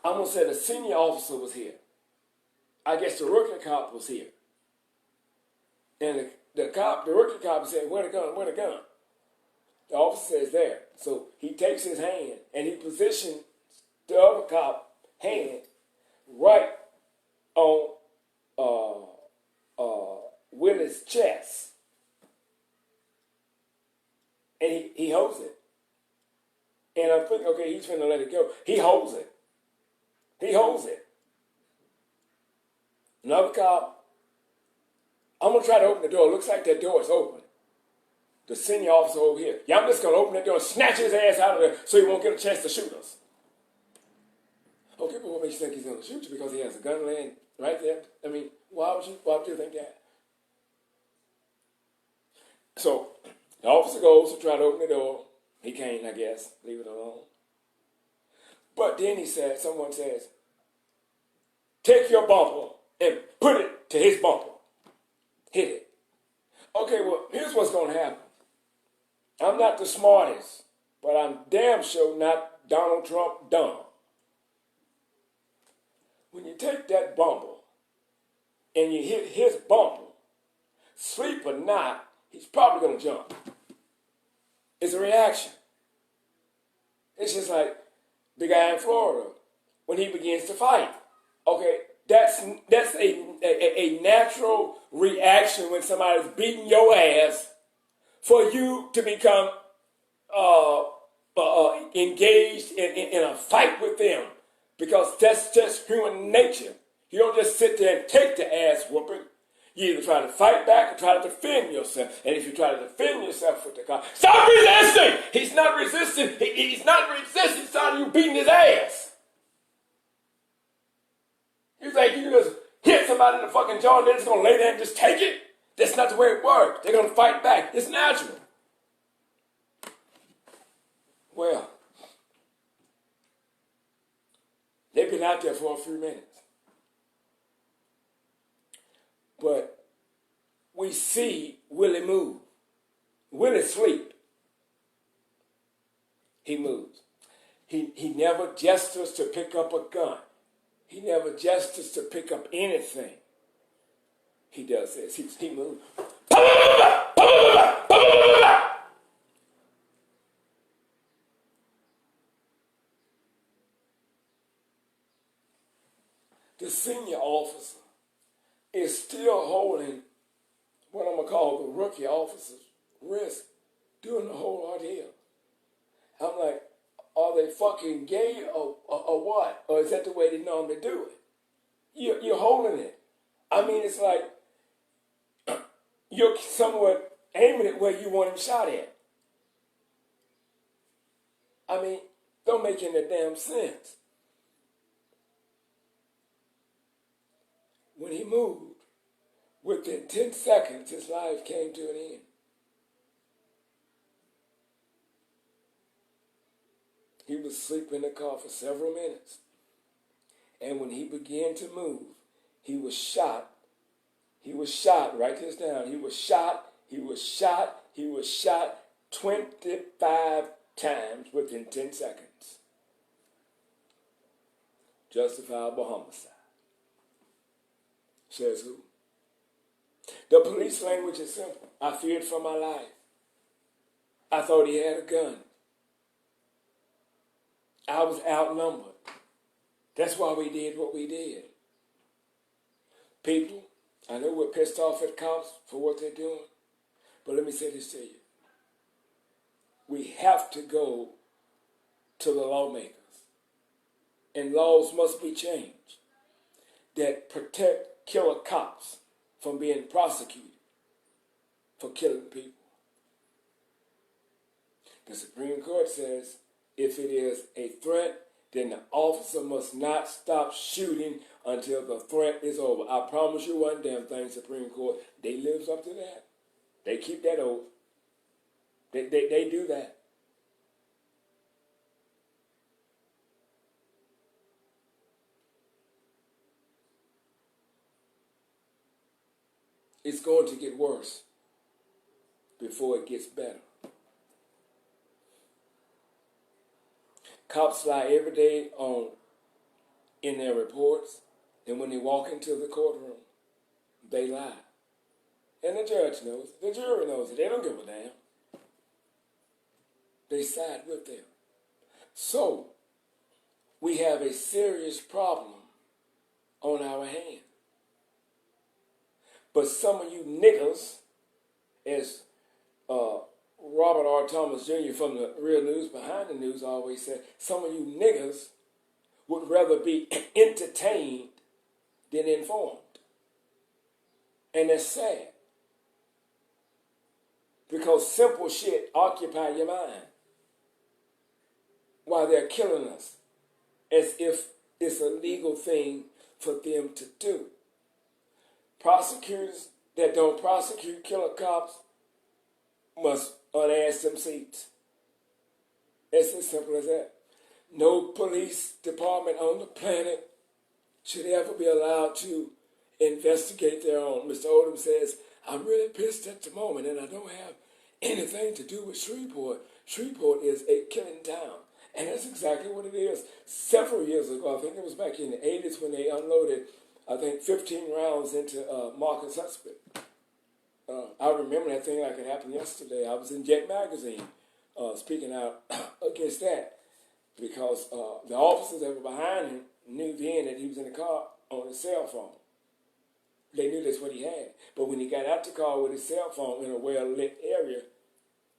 I'm going to say the senior officer was here. I guess the rookie cop was here. And the rookie cop said, where the gun? The officer says there. So he takes his hand and he positions the other cop's hand right on Willie's chest. And he holds it. And I'm thinking, okay, he's finna let it go. He holds it. Another cop, I'm going to try to open the door. It looks like that door is open. The senior officer over here, yeah, I'm just going to open that door and snatch his ass out of there so he won't get a chance to shoot us. Okay, but what makes you think he's going to shoot you? Because he has a gun laying right there? I mean, why would you think that? So the officer goes to try to open the door. He can't, I guess. Leave it alone. But then someone says, take your bumper and put it to his bumper. Hit it. Okay, well, here's what's going to happen. I'm not the smartest, but I'm damn sure not Donald Trump dumb. When you take that bumper and you hit his bumper, sleep or not, he's probably going to jump. It's a reaction. It's just like the guy in Florida when he begins to fight. Okay, that's a natural reaction when somebody's beating your ass for you to become engaged in a fight with them, because that's just human nature. You don't just sit there and take the ass whooping. You either try to fight back or try to defend yourself. And if you try to defend yourself with the car, stop resisting! He's not resisting. He's not resisting. It's not you beating his ass. You think you can just hit somebody in the fucking jaw and they're just going to lay there and just take it? That's not the way it works. They're going to fight back. It's natural. Well, they've been out there for a few minutes. But we see Willie move. Willie sleep. He moves. He never gestures to pick up a gun. He never gestures to pick up anything. He does this. He moves. The senior officer is still holding what I'm going to call the rookie officer's wrist during the whole ordeal. I'm like, are they fucking gay or what? Or is that the way they normally do it? You're holding it. I mean, it's like you're somewhat aiming it where you want him shot at. I mean, don't make any damn sense. When he moved, within 10 seconds, his life came to an end. He was asleep in the car for several minutes. And when he began to move, he was shot. He was shot, write this down. He was shot 25 times within 10 seconds. Justifiable homicide. Says who? The police language is simple. I feared for my life. I thought he had a gun. I was outnumbered. That's why we did what we did. People, I know we're pissed off at cops for what they're doing, but let me say this to you. We have to go to the lawmakers, and laws must be changed that protect killer cops from being prosecuted for killing people. The Supreme Court says if it is a threat, then the officer must not stop shooting until the threat is over. I promise you one damn thing, Supreme Court, they lives up to that. They keep that oath. They do that. It's going to get worse before it gets better. Cops lie every day in their reports, and when they walk into the courtroom, they lie. And the judge knows it. The jury knows it. They don't give a damn. They side with them. So, we have a serious problem on our hands. But some of you niggas, as Robert R. Thomas Jr. from the Real News Behind the News always said, some of you niggas would rather be entertained than informed. And that's sad. Because simple shit occupy your mind while they're killing us as if it's a legal thing for them to do. Prosecutors that don't prosecute killer cops must unass them seats. It's as simple as that. No police department on the planet should ever be allowed to investigate their own. Mr. Odom says, I'm really pissed at the moment and I don't have anything to do with Shreveport. Shreveport is a killing town. And that's exactly what it is. Several years ago, I think it was back in the 80s when they unloaded, I think, 15 rounds into Marcus Husband. I remember that thing like it happened yesterday. I was in Jet Magazine speaking out against that. because the officers that were behind him knew then that he was in the car on his cell phone. They knew that's what he had. But when he got out the car with his cell phone in a well-lit area,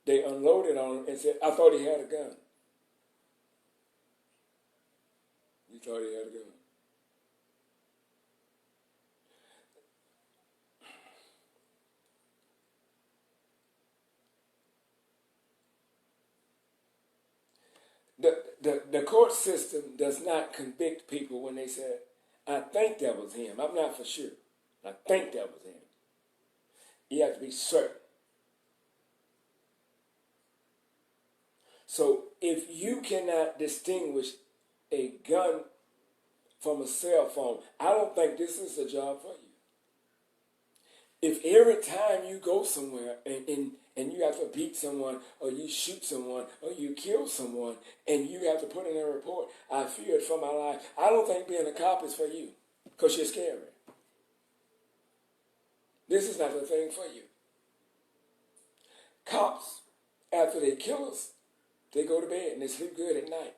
they unloaded on him and said, I thought he had a gun. You thought he had a gun. The court system does not convict people when they say, I think that was him. I'm not for sure. I think that was him. You have to be certain. So if you cannot distinguish a gun from a cell phone, I don't think this is a job for you. If every time you go somewhere and you have to beat someone or you shoot someone or you kill someone and you have to put in a report, I feared for my life, I don't think being a cop is for you because you're scary. This is not the thing for you. Cops, after they kill us, they go to bed and they sleep good at night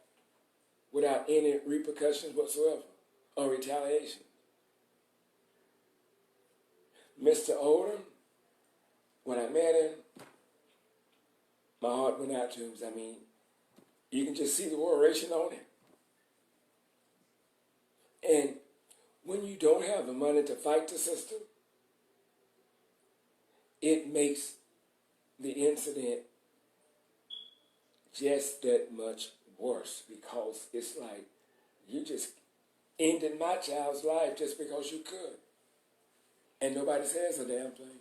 without any repercussions whatsoever or retaliation. Mr. Odom, when I met him, my heart went out to him. I mean, you can just see the war raging on him. And when you don't have the money to fight the system, it makes the incident just that much worse because it's like you just ended my child's life just because you could. And nobody says a damn thing.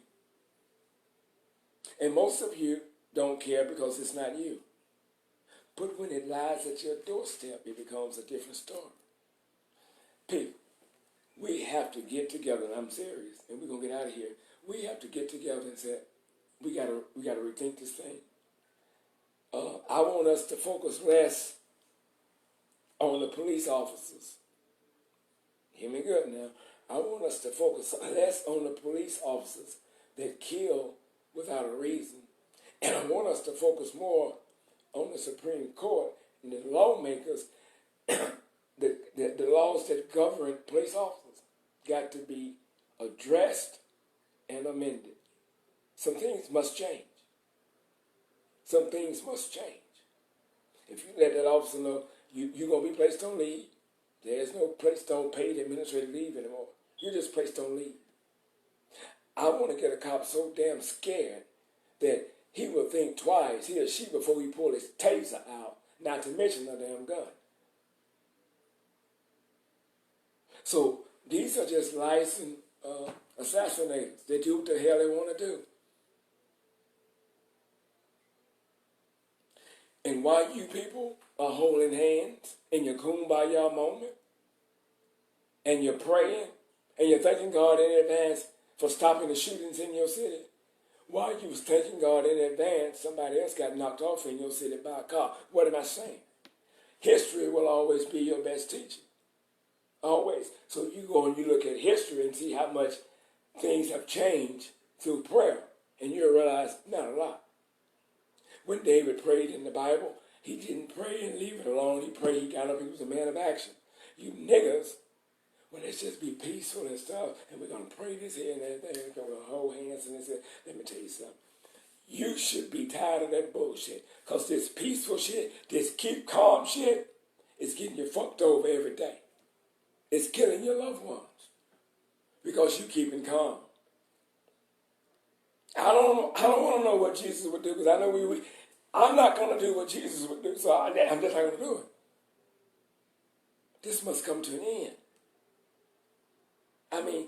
And most of you don't care because it's not you. But when it lies at your doorstep, it becomes a different story. People, we have to get together, and I'm serious, and we're going to get out of here. We have to get together and say, we got to rethink this thing. I want us to focus less on the police officers. Hear me good now. I want us to focus less on the police officers that kill without a reason. And I want us to focus more on the Supreme Court and the lawmakers, the laws that govern police officers got to be addressed and amended. Some things must change. Some things must change. If you let that officer know you're going to be placed on leave, there's no placed on paid administrative leave anymore. You're just placed on leave. I want to get a cop so damn scared that he will think twice, he or she, before he pull his taser out, not to mention a damn gun. So these are just licensed assassinators. They do what the hell they want to do. And while you people are holding hands in your kumbaya moment, and you're praying, and you're thanking God in advance for stopping the shootings in your city, while you was thanking God in advance, somebody else got knocked off in your city by a car. What am I saying? History will always be your best teacher. Always. So you go and you look at history and see how much things have changed through prayer, and you'll realize not a lot. When David prayed in the Bible, he didn't pray and leave it alone. He prayed, he got up, he was a man of action. You niggers, well, let's just be peaceful and stuff, and we're going to pray this here and that, and we're going to hold hands and this. Let me tell you something. You should be tired of that bullshit, because this peaceful shit, this keep calm shit, is getting you fucked over every day. It's killing your loved ones because you keeping calm. I don't want to know what Jesus would do, because I know I'm not going to do what Jesus would do, so I'm just not going to do it. This must come to an end. I mean,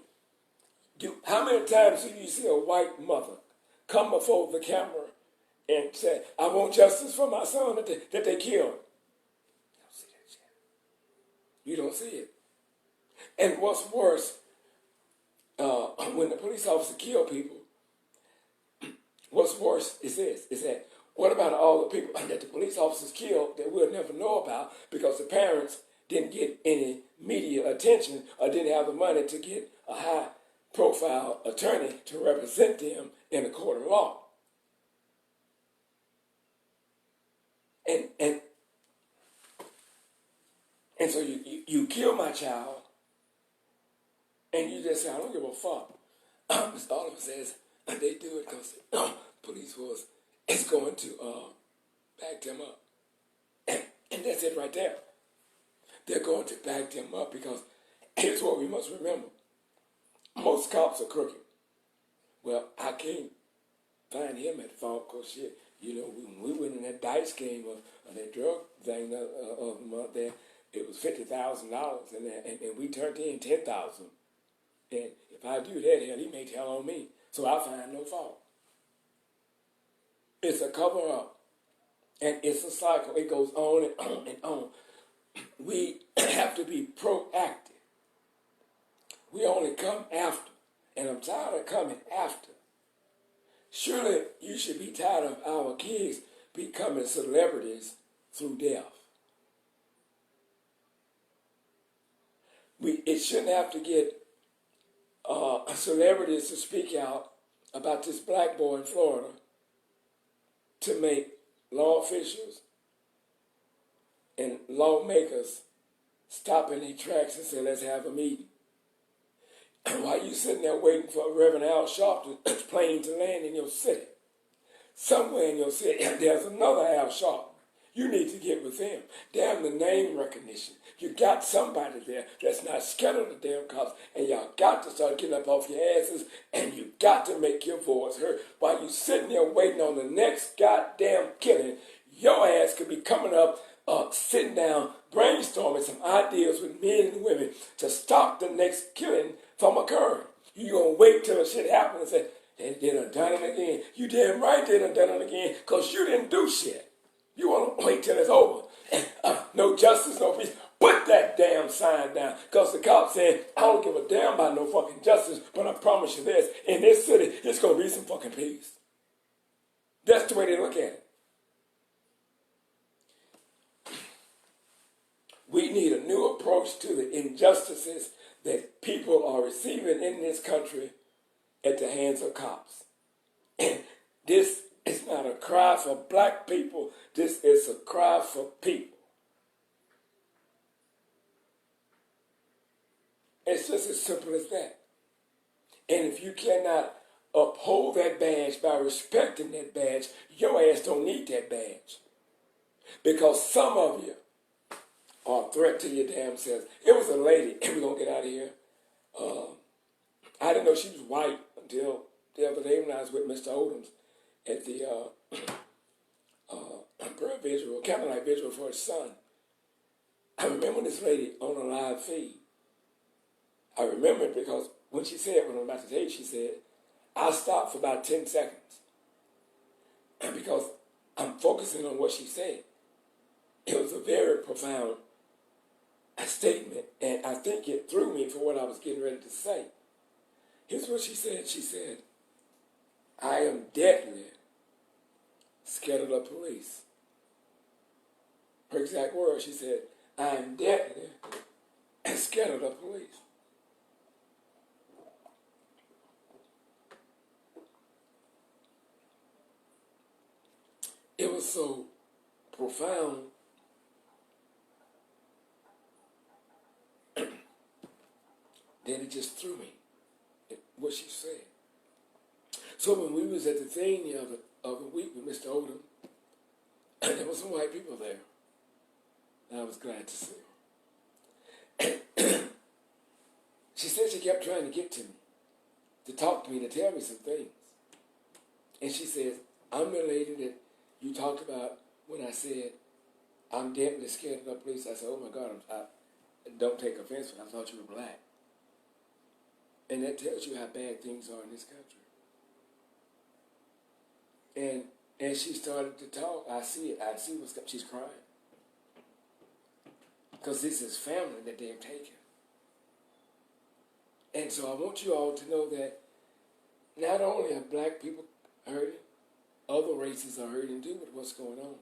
how many times do you see a white mother come before the camera and say, I want justice for my son that they killed? You don't see that shit. You don't see it. And what's worse, when the police officer kill people, what's worse is that what about all the people that the police officers killed that we'll never know about because the parents didn't get any media attention or didn't have the money to get a high-profile attorney to represent them in a court of law? And so you kill my child, and you just say, I don't give a fuck. Mr. Oliver says they do it because police force is going to back them up. And that's it right there. They're going to back them up because here's what we must remember. Most cops are crooked. Well, I can't find him at fault because shit, you know, when we went in that dice game of that drug thing of the month there, it was $50,000 and we turned in 10,000. And if I do that, hell, he may tell on me. So I find no fault. It's a cover up. And it's a cycle. It goes on and on and on. We have to be proactive. We only come after. And I'm tired of coming after. Surely you should be tired of our kids becoming celebrities through death. It shouldn't have to get celebrities to speak out about this black boy in Florida to make law officials and lawmakers stop in their tracks and say, let's have a meeting. While you sitting there waiting for Reverend Al Sharpton's plane to land in your city, somewhere in your city, there's another Al Sharpton. You need to get with him. Damn the name recognition. You got somebody there that's not scared of the damn cops, and y'all got to start getting up off your asses, and you got to make your voice heard. While you sitting there waiting on the next goddamn killing, your ass could be coming up, sitting down, brainstorming some ideas with men and women to stop the next killing from occurring. You gonna wait till the shit happens and say, they done done it again. You damn right they done it again, because you didn't do shit. You want to wait till it's over. No justice, no peace. Put that damn sign down. Because the cops saying, I don't give a damn about no fucking justice, but I promise you this, in this city, it's going to be some fucking peace. That's the way they look at it. We need a new approach to the injustices that people are receiving in this country at the hands of cops. And this is not a cry for black people. This is a cry for people. It's just as simple as that. And if you cannot uphold that badge by respecting that badge, your ass don't need that badge. Because some of you are a threat to your damn selves. It was a lady, and we're going to get out of here. I didn't know she was white until the other day when I was with Mr. Odoms at the prayer vigil, candlelight vigil for his son. I remember this lady on a live feed. I remember it because when she said, when I'm about to say it, she said, I stopped for about 10 seconds. Because I'm focusing on what she said. It was a very profound statement, and I think it threw me for what I was getting ready to say. Here's what she said. She said, I am deadly scared of the police. Her exact words, she said, I am deadly scared of the police. It was so profound that it just threw me, what she said. So when we was at the thing the other week with Mr. Odom, there were some white people there. And I was glad to see her. She said she kept trying to get to me, to talk to me, to tell me some things. And she says, I'm the lady that you talked about when I said, I'm deadly scared of the police. I said, oh my God, don't take offense, but I thought you were black. And that tells you how bad things are in this country. And as she started to talk, I see it. I see she's crying. Because this is family that they've taken. And so I want you all to know that not only are black people hurting, other races are hurting too with what's going on.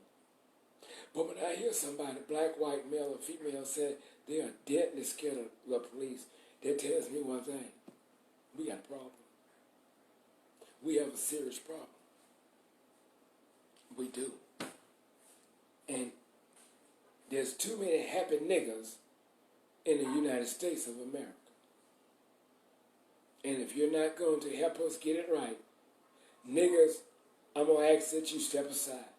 But when I hear somebody, black, white, male, or female, say they are deadly scared of the police, that tells me one thing. We got a problem. We have a serious problem. We do. And there's too many happy niggas in the United States of America. And if you're not going to help us get it right, niggas, I'm going to ask that you step aside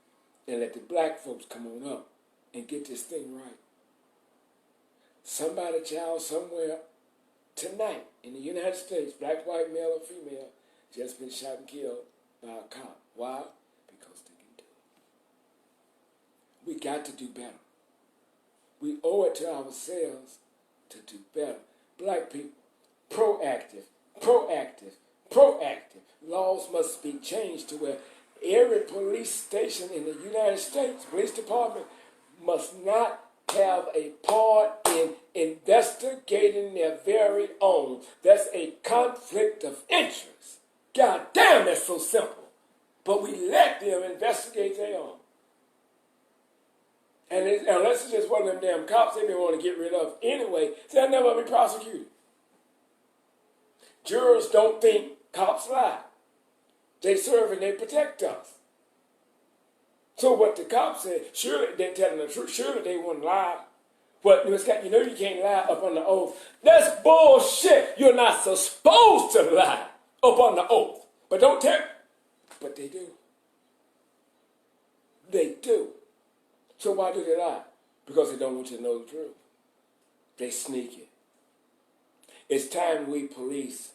and let the black folks come on up and get this thing right. Somebody, child, somewhere tonight in the United States, black, white, male, or female, just been shot and killed by a cop. Why? Because they can do it. We got to do better. We owe it to ourselves to do better. Black people, proactive, proactive, proactive. Laws must be changed to where every police station in the United States, police department, must not have a part in investigating their very own. That's a conflict of interest. God damn, that's so simple. But we let them investigate their own. And unless it's just one of them damn cops they may want to get rid of anyway, they'll never be prosecuted. Jurors don't think cops lie. They serve and they protect us. So what the cops said, surely they're telling the truth. Surely they wouldn't lie. But you know you can't lie up on the oath. That's bullshit. You're not supposed to lie up on the oath. But don't tell. But they do. They do. So why do they lie? Because they don't want you to know the truth. They sneak it. It's time we police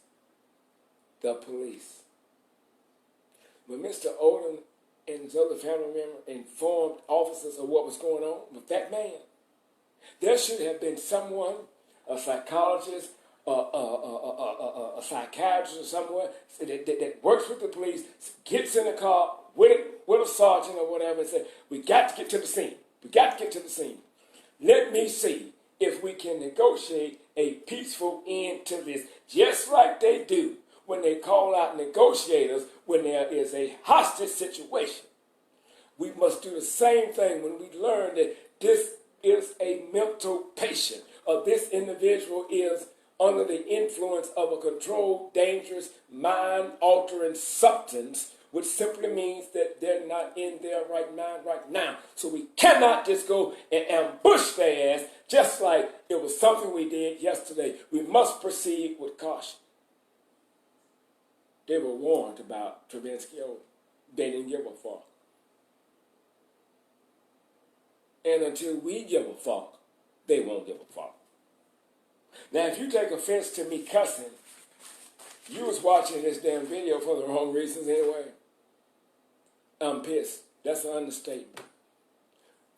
the police. When Mr. Odom and his other family member informed officers of what was going on with that man, there should have been someone, a psychologist, a psychiatrist or somewhere that works with the police, gets in the car with a sergeant or whatever and says, we got to get to the scene. We got to get to the scene. Let me see if we can negotiate a peaceful end to this, just like they do when they call out negotiators when there is a hostage situation. We must do the same thing when we learn that this is a mental patient, or this individual is under the influence of a controlled, dangerous, mind-altering substance, which simply means that they're not in their right mind right now. So we cannot just go and ambush their ass just like it was something we did yesterday. We must proceed with caution. They were warned about Travinsky. They didn't give a fuck. And until we give a fuck, they won't give a fuck. Now, if you take offense to me cussing, you was watching this damn video for the wrong reasons anyway. I'm pissed. That's an understatement.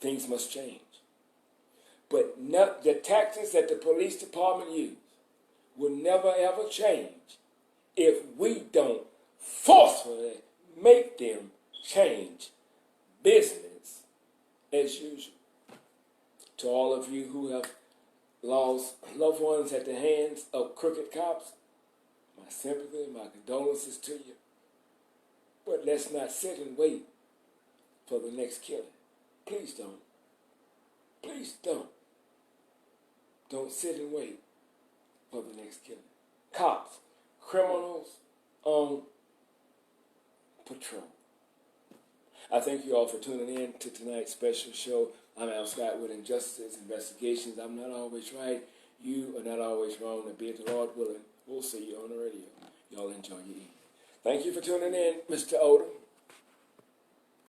Things must change. But the tactics that the police department use will never ever change if we don't forcefully make them change business as usual. To all of you who have lost loved ones at the hands of crooked cops, my sympathy, my condolences to you. But let's not sit and wait for the next killing. Please don't. Please don't. Don't sit and wait for the next killing. Cops, criminals on patrol. I thank you all for tuning in to tonight's special show. I'm Al Scott with Injustices Investigations. I'm not always right. You are not always wrong. And be it the Lord willing, we'll see you on the radio. Y'all enjoy your evening. Thank you for tuning in, Mr. Odom.